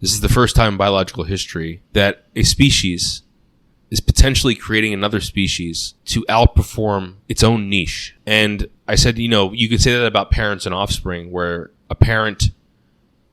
This is the first time in biological history that a species is potentially creating another species to outperform its own niche. And I said, you could say that about parents and offspring, where a parent,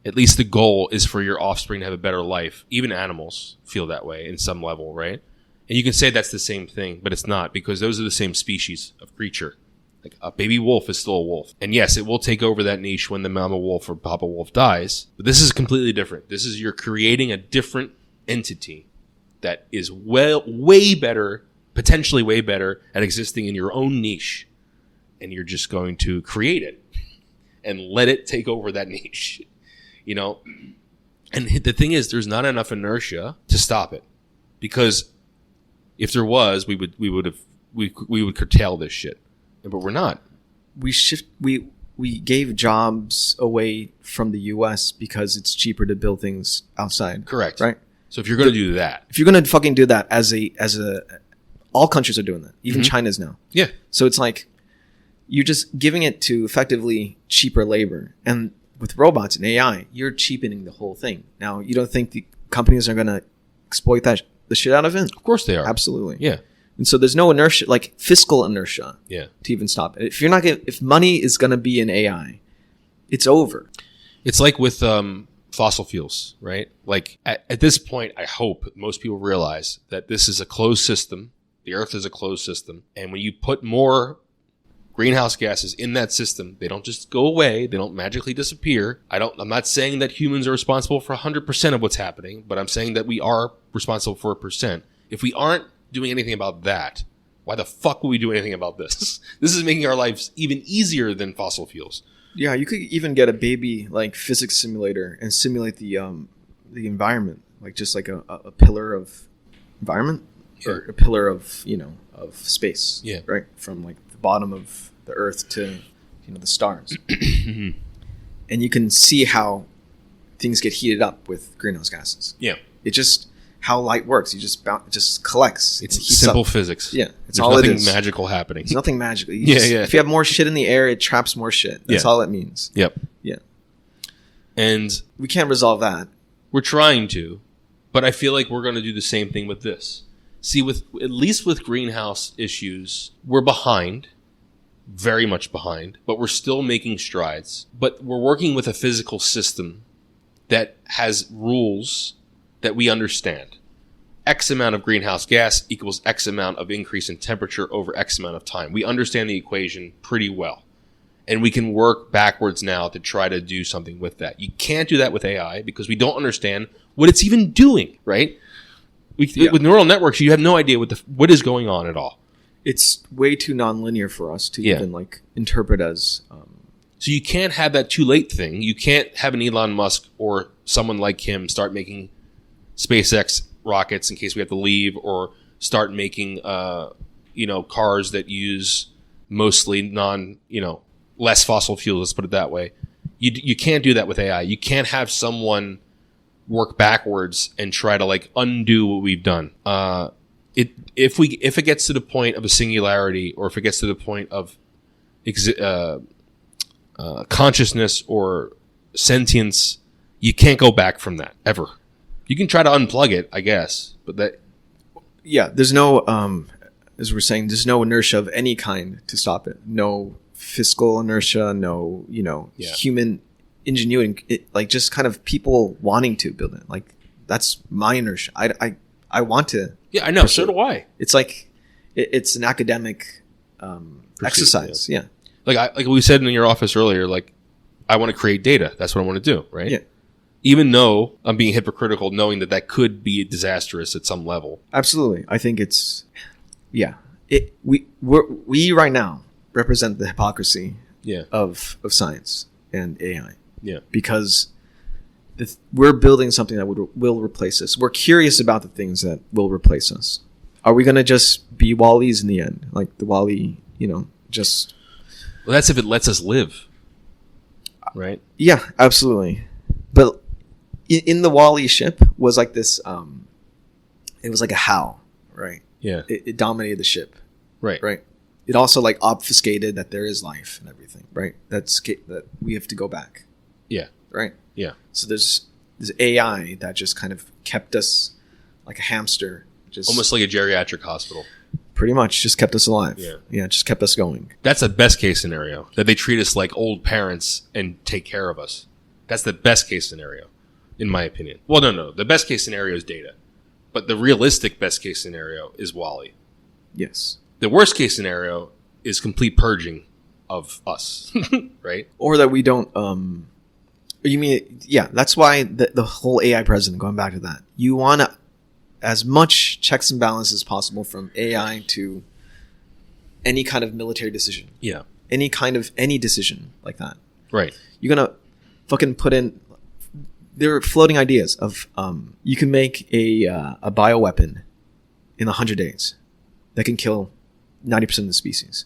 at least the goal is for your offspring to have a better life. Even animals feel that way in some level, right? And you can say that's the same thing, but it's not, because those are the same species of creature. Like a baby wolf is still a wolf. And yes, it will take over that niche when the mama wolf or papa wolf dies. But this is completely different. This is you're creating a different entity that is way better, potentially way better at existing in your own niche. And you're just going to create it and let it take over that niche. And the thing is, there's not enough inertia to stop it, because if there was, we would curtail this shit. But we're not. We gave jobs away from the U.S. because it's cheaper to build things outside. Correct. Right. So if you're going to do that, if you're going to fucking do that all countries are doing that. Even China's now. Yeah. So it's like you're just giving it to effectively cheaper labor, and with robots and AI, you're cheapening the whole thing. Now, you don't think the companies are going to exploit the shit out of it? Of course they are. Absolutely. Yeah. And so there's no inertia, like fiscal inertia, yeah, to even stop it. If money is going to be in AI, it's over. It's like with fossil fuels, right? Like at this point, I hope most people realize that this is a closed system. The Earth is a closed system. And when you put more greenhouse gases in that system, they don't just go away. They don't magically disappear. I'm not saying that humans are responsible for 100% of what's happening, but I'm saying that we are responsible for 1%. If we aren't doing anything about that, why the fuck would we do anything about this? This is making our lives even easier than fossil fuels. Yeah, you could even get a baby like physics simulator and simulate the environment, like just like a pillar of environment or a pillar of of space. Yeah. Right, from like the bottom of the Earth to the stars, and you can see how things get heated up with greenhouse gases. Yeah, it just how light works. It just collects. It's simple physics. Yeah, it's There's all nothing it is. magical happening. There's nothing magical. Yeah. If you have more shit in the air, it traps more shit. That's all it means. Yep. Yeah. And we can't resolve that. We're trying to, but I feel like we're going to do the same thing with this. See, at least with greenhouse issues, we're behind, very much behind, but we're still making strides. But we're working with a physical system that has rules that we understand. X amount of greenhouse gas equals X amount of increase in temperature over X amount of time. We understand the equation pretty well. And we can work backwards now to try to do something with that. You can't do that with AI because we don't understand what it's even doing, right? With neural networks, you have no idea what is going on at all. It's way too nonlinear for us to even interpret as... So you can't have that too late thing. You can't have an Elon Musk or someone like him start making SpaceX rockets in case we have to leave, or start making cars that use mostly less fossil fuels, let's put it that way. You can't do that with AI. You can't have someone work backwards and try to undo what we've done. If it gets to the point of a singularity, or if it gets to the point of consciousness or sentience, you can't go back from that ever. You can try to unplug it, I guess, but that... Yeah, there's no, as we're saying, there's no inertia of any kind to stop it. No fiscal inertia, no, human ingenuity, just kind of people wanting to build it. That's my inertia. I want to. Yeah, I know. So do I. It's it's an academic exercise. Yeah. Like we said in your office earlier, I want to create data. That's what I want to do, right? Yeah. Even though I'm being hypocritical, knowing that could be disastrous at some level. Absolutely. I think it's, we right now represent the hypocrisy of science and AI. Yeah. Because we're building something that will replace us. We're curious about the things that will replace us. Are we going to just be Wall-E's in the end? Like the Wall-E, just... Well, that's if it lets us live. Right? Yeah, absolutely. But in the Wall-E ship was like this, it was like a HAL, right? Yeah. It dominated the ship. Right. Right. It also obfuscated that there is life and everything, right? That we have to go back. Yeah. Right. Yeah. So there's this AI that just kind of kept us like a hamster, just Almost like a geriatric hospital. pretty much just kept us alive. Yeah. Just kept us going. That's the best case scenario, that they treat us like old parents and take care of us. That's the best case scenario, in my opinion. Well, no. The best case scenario is Data. But the realistic best case scenario is Wall-E. Yes. The worst case scenario is complete purging of us, right? Or that we don't. You mean That's why the whole AI president. Going back to that, you want as much checks and balances as possible from AI to any kind of military decision. Yeah. Any decision like that. Right. You're gonna fucking put in. There are floating ideas of you can make a bioweapon in 100 days that can kill 90% of the species.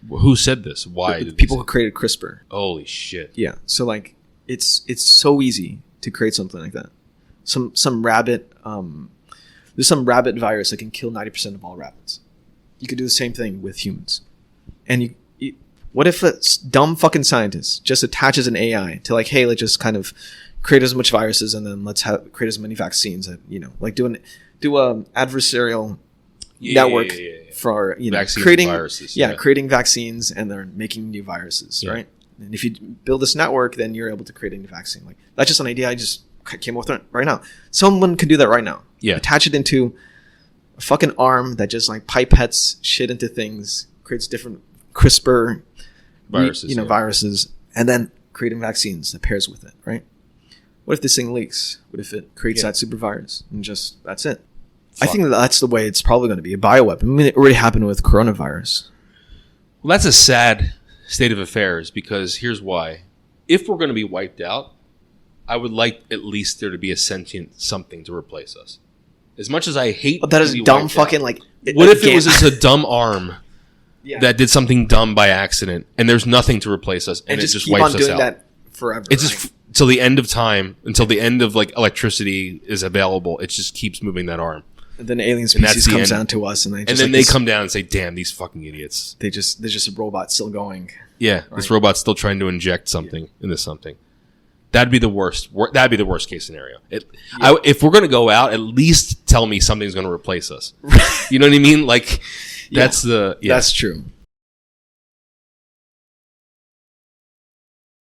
Who said this? Why? The people who created CRISPR. Holy shit. Yeah. So like it's so easy to create something like that. Some rabbit there's some rabbit virus that can kill 90% of all rabbits. You could do the same thing with humans. And you what if a dumb fucking scientist just attaches an AI to like, hey, let's just kind of create as much viruses and then let's create as many vaccines that, like do a adversarial network for vaccines creating viruses. Creating vaccines and they're making new viruses, right? And if you build this network, then you're able to create a new vaccine. Like that's just an idea I just came up with right now. Someone could do that right now. Yeah. Attach it into a fucking arm that just like pipettes shit into things, creates different CRISPR viruses, viruses, and then creating vaccines that pairs with it, right? What if this thing leaks? What if it creates that super virus and just that's it? Fuck. I think that's the way it's probably going to be, a bioweapon. I mean, it already happened with coronavirus. Well, that's a sad state of affairs because here's why. If we're going to be wiped out, I would like at least there to be a sentient something to replace us. As much as I hate that is dumb fucking what if it was just a dumb arm that did something dumb by accident and there's nothing to replace us and it just wipes us out? Keep on doing that forever. It's just till the end of time, until the end of like electricity is available. It just keeps moving that arm. And then alien species comes down to us, and they come down and say, "Damn, these fucking idiots!" There's just a robot still going. Yeah, right. This robot's still trying to inject something into something. That'd be the worst. That'd be the worst case scenario. If we're gonna go out, at least tell me something's gonna replace us. You know what I mean? Like that's that's true.